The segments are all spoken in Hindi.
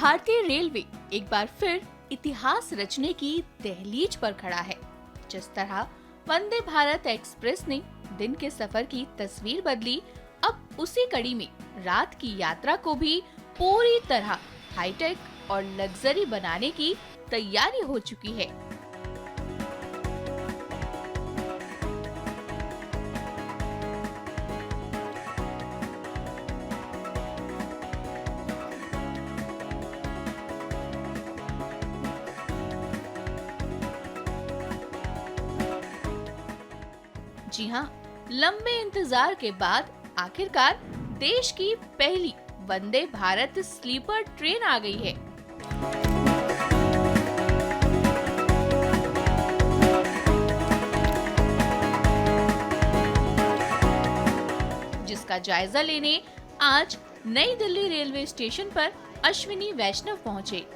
भारतीय रेलवे एक बार फिर इतिहास रचने की दहलीज पर खड़ा है। जिस तरह वंदे भारत एक्सप्रेस ने दिन के सफर की तस्वीर बदली, अब उसी कड़ी में रात की यात्रा को भी पूरी तरह हाईटेक और लग्जरी बनाने की तैयारी हो चुकी है। जी हाँ, लंबे इंतजार के बाद आखिरकार देश की पहली वंदे भारत स्लीपर ट्रेन आ गई है। जिसका जायजा लेने आज नई दिल्ली रेलवे स्टेशन पर अश्विनी वैष्णव पहुंचे।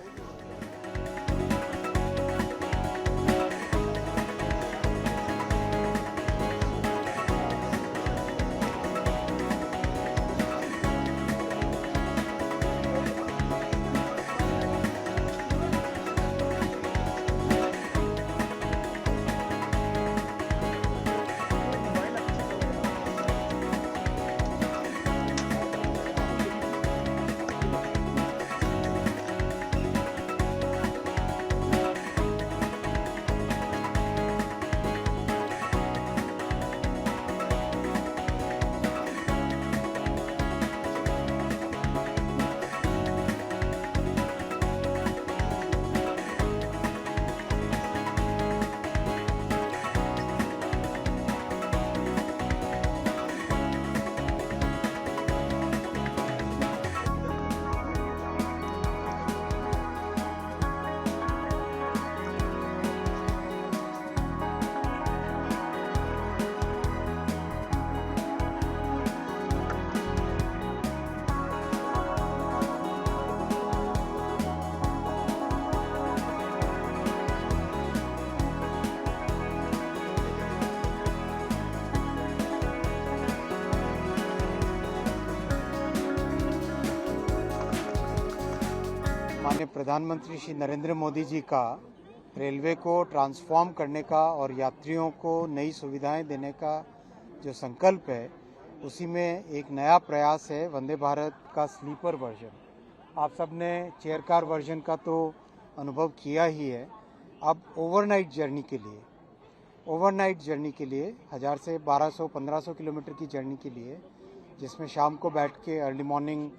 माननीय प्रधानमंत्री श्री नरेंद्र मोदी जी का रेलवे को ट्रांसफॉर्म करने का और यात्रियों को नई सुविधाएं देने का जो संकल्प है, उसी में एक नया प्रयास है वंदे भारत का स्लीपर वर्जन। आप सबने चेयर कार वर्जन का तो अनुभव किया ही है। अब ओवरनाइट जर्नी के लिए 1000 से 1200-1500 किलोमीटर की जर्नी के लिए, जिसमें शाम को बैठ के अर्ली मॉर्निंग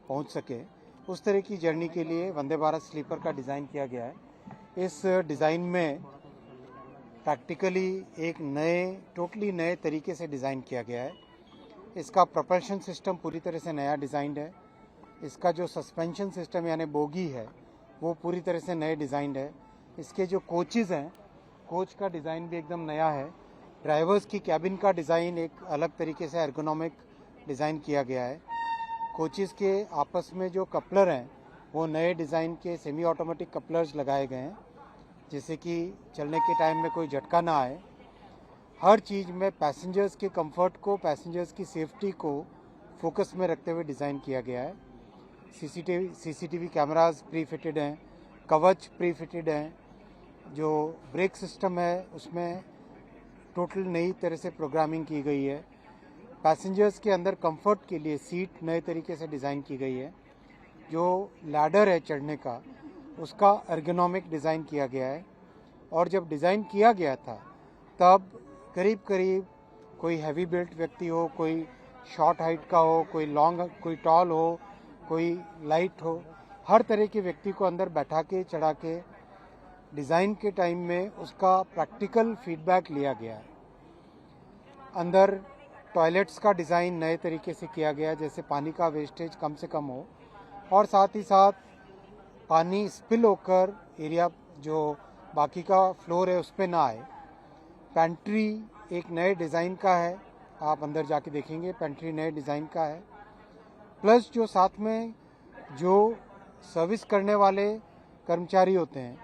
पहुंच सके, उस तरह की जर्नी के लिए वंदे भारत स्लीपर का डिज़ाइन किया गया है। इस डिज़ाइन में प्रैक्टिकली एक टोटली नए तरीके से डिज़ाइन किया गया है। इसका प्रोपल्शन सिस्टम पूरी तरह से नया डिज़ाइंड है। इसका जो सस्पेंशन सिस्टम यानी बोगी है, वो पूरी तरह से नए डिज़ाइंड है। इसके जो कोचेज़ हैं, कोच का डिज़ाइन भी एकदम नया है। ड्राइवर्स की कैबिन का डिज़ाइन एक अलग तरीके से एर्गोनॉमिक डिज़ाइन किया गया है। कोचेज़ के आपस में जो कपलर हैं, वो नए डिज़ाइन के सेमी ऑटोमेटिक कपलर्स लगाए गए हैं, जिससे कि चलने के टाइम में कोई झटका ना आए। हर चीज़ में पैसेंजर्स के कंफर्ट को, पैसेंजर्स की सेफ्टी को फोकस में रखते हुए डिज़ाइन किया गया है। सीसीटीवी कैमरास प्री फिटेड हैं, कवच प्री फिटेड हैं। जो ब्रेक सिस्टम है, उसमें टोटल नई तरह से प्रोग्रामिंग की गई है। पैसेंजर्स के अंदर कंफर्ट के लिए सीट नए तरीके से डिज़ाइन की गई है। जो लैडर है चढ़ने का, उसका एर्गोनॉमिक डिज़ाइन किया गया है। और जब डिज़ाइन किया गया था, तब करीब करीब कोई हैवी बिल्ट व्यक्ति हो, कोई शॉर्ट हाइट का हो, कोई लॉन्ग, कोई टॉल हो, कोई लाइट हो, हर तरह के व्यक्ति को अंदर बैठा के चढ़ा के डिज़ाइन के टाइम में उसका प्रैक्टिकल फीडबैक लिया गया है। अंदर टॉयलेट्स का डिज़ाइन नए तरीके से किया गया है, जैसे पानी का वेस्टेज कम से कम हो, और साथ ही साथ पानी स्पिल होकर एरिया जो बाकी का फ्लोर है उस पर ना आए। पेंट्री एक नए डिज़ाइन का है, आप अंदर जाके देखेंगे, पेंट्री नए डिज़ाइन का है। प्लस जो साथ में जो सर्विस करने वाले कर्मचारी होते हैं,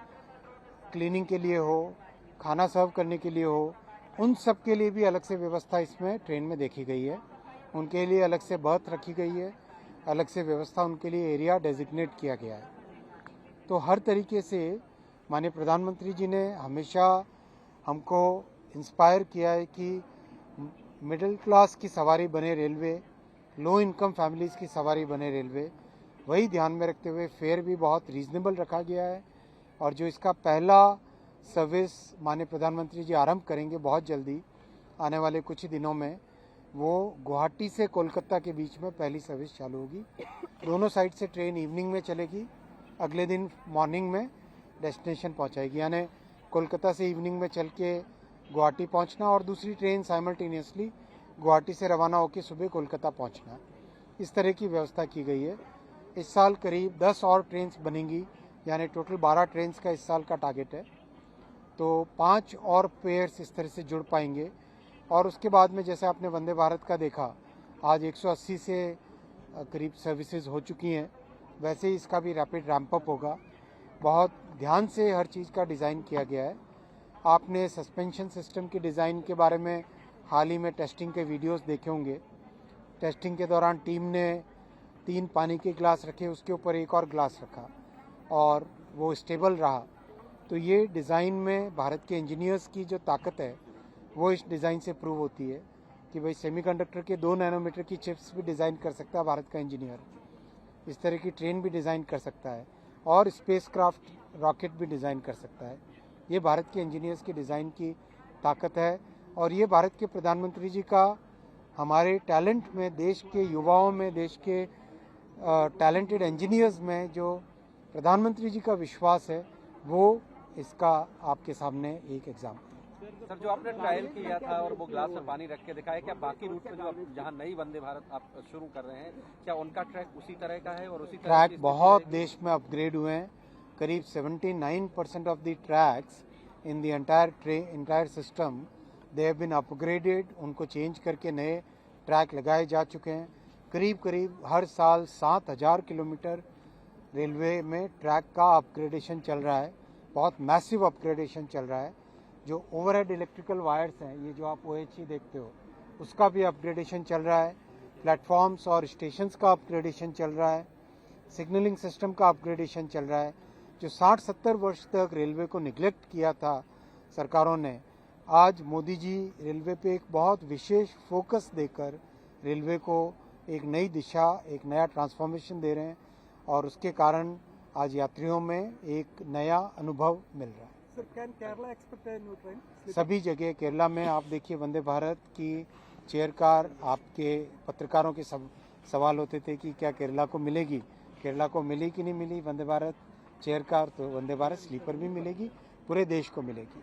क्लीनिंग के लिए हो, खाना सर्व करने के लिए हो, उन सब के लिए भी अलग से व्यवस्था इसमें ट्रेन में देखी गई है। उनके लिए अलग से बर्थ रखी गई है, अलग से व्यवस्था, उनके लिए एरिया डेजिग्नेट किया गया है। तो हर तरीके से माननीय प्रधानमंत्री जी ने हमेशा हमको इंस्पायर किया है कि मिडिल क्लास की सवारी बने रेलवे, लो इनकम फैमिलीज़ की सवारी बने रेलवे। वही ध्यान में रखते हुए फेयर भी बहुत रीजनेबल रखा गया है और जो इसका पहला सर्विस माननीय प्रधानमंत्री जी आरंभ करेंगे बहुत जल्दी आने वाले कुछ ही दिनों में, वो गुवाहाटी से कोलकाता के बीच में पहली सर्विस चालू होगी। दोनों साइड से ट्रेन इवनिंग में चलेगी, अगले दिन मॉर्निंग में डेस्टिनेशन पहुंचाएगी, यानी कोलकाता से इवनिंग में चल के गुवाहाटी पहुंचना और दूसरी ट्रेन साइमल्टेनियसली गुवाहाटी से रवाना होकर सुबह कोलकाता पहुंचना। इस तरह की व्यवस्था की गई है। इस साल करीब 10 और ट्रेन्स बनेंगी, यानी टोटल 12 ट्रेन्स का इस साल का टारगेट है। तो 5 और पेयर्स इस तरह से जुड़ पाएंगे और उसके बाद में जैसे आपने वंदे भारत का देखा, आज 180 से करीब सर्विसेज हो चुकी हैं, वैसे ही इसका भी रैपिड रैंप अप होगा। बहुत ध्यान से हर चीज़ का डिज़ाइन किया गया है। आपने सस्पेंशन सिस्टम के डिज़ाइन के बारे में हाल ही में टेस्टिंग के वीडियोस देखे होंगे। टेस्टिंग के दौरान टीम ने 3 पानी के ग्लास रखे, उसके ऊपर एक और ग्लास रखा और वो स्टेबल रहा। तो ये डिज़ाइन में भारत के इंजीनियर्स की जो ताकत है वो इस डिज़ाइन से प्रूव होती है कि भाई सेमीकंडक्टर के 2 नैनोमीटर की चिप्स भी डिज़ाइन कर सकता है भारत का इंजीनियर, इस तरह की ट्रेन भी डिज़ाइन कर सकता है और स्पेसक्राफ्ट रॉकेट भी डिज़ाइन कर सकता है। ये भारत के इंजीनियर्स की डिज़ाइन की ताकत है और ये भारत के प्रधानमंत्री जी का हमारे टैलेंट में, देश के युवाओं में, देश के टैलेंटेड इंजीनियर्स में जो प्रधानमंत्री जी का विश्वास है, वो इसका आपके सामने एक एग्जाम्पल। सर, जो आपने ट्रायल किया था और वो ग्लास में पानी रख के दिखाया, क्या बाकी रूट पे जो आप जहां नई वंदे भारत आप शुरू कर रहे हैं, क्या उनका ट्रैक उसी तरह का है और उसी तरह ट्रैक बहुत देश में अपग्रेड हुए हैं। करीब 79% of the tracks in the entire system they have been upgraded. उनको चेंज करके नए ट्रैक लगाए जा चुके हैं। करीब हर साल 7000 किलोमीटर रेलवे में ट्रैक का अपग्रेडेशन चल रहा है, बहुत मैसिव अपग्रेडेशन चल रहा है। जो ओवरहेड इलेक्ट्रिकल वायर्स हैं, ये जो आप OHE देखते हो, उसका भी अपग्रेडेशन चल रहा है। प्लेटफॉर्म्स और स्टेशंस का अपग्रेडेशन चल रहा है। सिग्नलिंग सिस्टम का अपग्रेडेशन चल रहा है। जो 60-70 वर्ष तक रेलवे को निगलेक्ट किया था सरकारों ने, आज मोदी जी रेलवे पे एक बहुत विशेष फोकस देकर रेलवे को एक नई दिशा, एक नया ट्रांसफॉर्मेशन दे रहे हैं और उसके कारण आज यात्रियों में एक नया अनुभव मिल रहा है। Sir, can Kerala expect a new train? सभी जगह केरला में आप देखिए वंदे भारत की चेयर कार, आपके पत्रकारों के सवाल होते थे कि क्या केरला को मिलेगी, केरला को मिली कि नहीं मिली वंदे भारत चेयर कार, तो वंदे भारत स्लीपर भी मिलेगी, पूरे देश को मिलेगी।